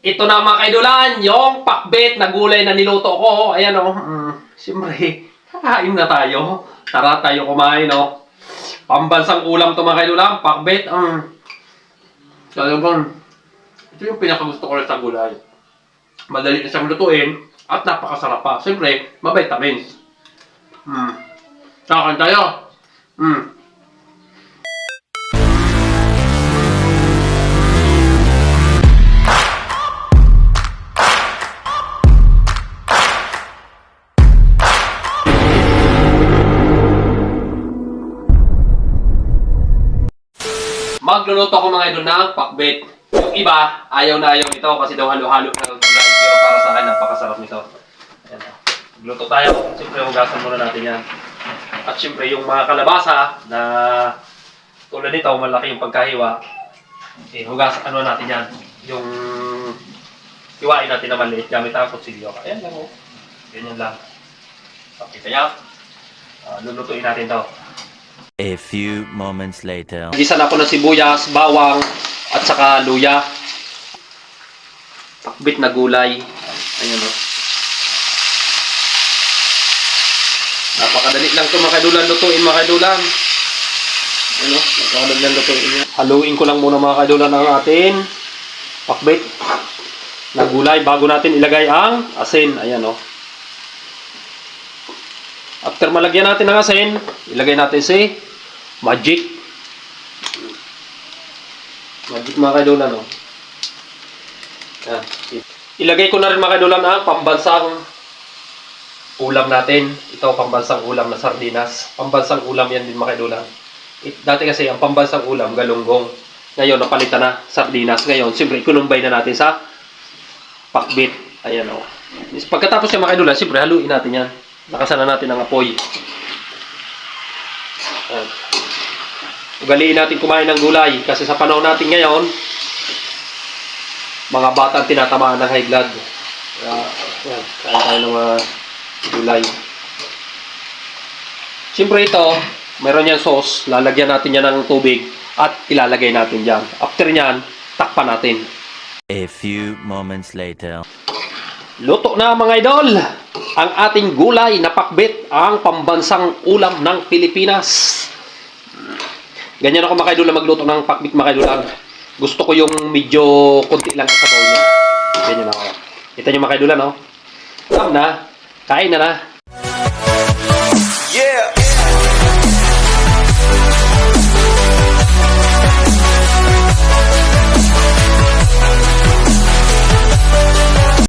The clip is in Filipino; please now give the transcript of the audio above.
Ito na mga kaidolan, yung pakbet na gulay na niluto ko. Ayan o. Siyempre, kakain na tayo. Tara tayo kumain o. Pambansang ulam to mga kaidolan, pakbet. Talagang, ito yung pinakagusto ko rin sa gulay. Madali na siyang lutuin at napakasarap pa. Siyempre, mabitamins. Kakain tayo. Magluluto ko mga idol ng pakbet. Yung iba, ayaw na ayaw nito kasi daw halo-halo na gulay. Pero para sa akin, napakasarap nito. Ayan. Magluto tayo. Siyempre, hugasan muna natin yan. At siyempre, yung mga kalabasa na tulad nito, malaki yung pagkahiwa. Hugasan natin yan. Yung hiwain natin na maliit gamit ang kutsilyo. Ayan lang o. Ganyan lang. Okay, kaya lulutuin natin to. A few moments later. Gisa na ako ng sibuyas, bawang, at saka luya. Pakbit na gulay. Ayan o. Napakadali lang ito mga kaidulan. Lutuin mga kaidulan. Ayan o. Napakadali lang lutuin niya. Haluin ko lang muna mga kaidulan ang atin pakbit na gulay bago natin ilagay ang asin. Ayan o. After malagyan natin ng asin, ilagay natin si Magic. Magic mga kaidulan o. Yan. Ilagay ko na rin mga kaidulan ang pambansang ulam natin. Ito pambansang ulam na sardinas. Pambansang ulam yan din mga kaidulan. Dati kasi ang pambansang ulam, galunggong. Ngayon napalitan na sardinas. Ngayon, siyempre ikunumbay na natin sa pakbit. Ayan o. Pagkatapos yung mga kaidulan, siyempre haluin natin yan. Lakasan na natin ang apoy. Ayan. Ugaliin natin kumain ng gulay kasi sa panahon natin ngayon, mga batang tinatamaan ng high blood. Kaya, yan, kain tayo ng mga gulay. Siyempre ito, meron yan sauce. Lalagyan natin yan ng tubig at ilalagay natin dyan. After nyan, takpan natin. A few moments later. Luto na mga idol! Ang ating gulay na pakbit, ang pambansang ulam ng Pilipinas. Ganyan ako mga idol magluto ng pakbit mga idol. Gusto ko yung medyo konti lang sa bowl niya. Ganyan ako. Kita nyo mga idol, no? Alam na, kain na na. Yeah!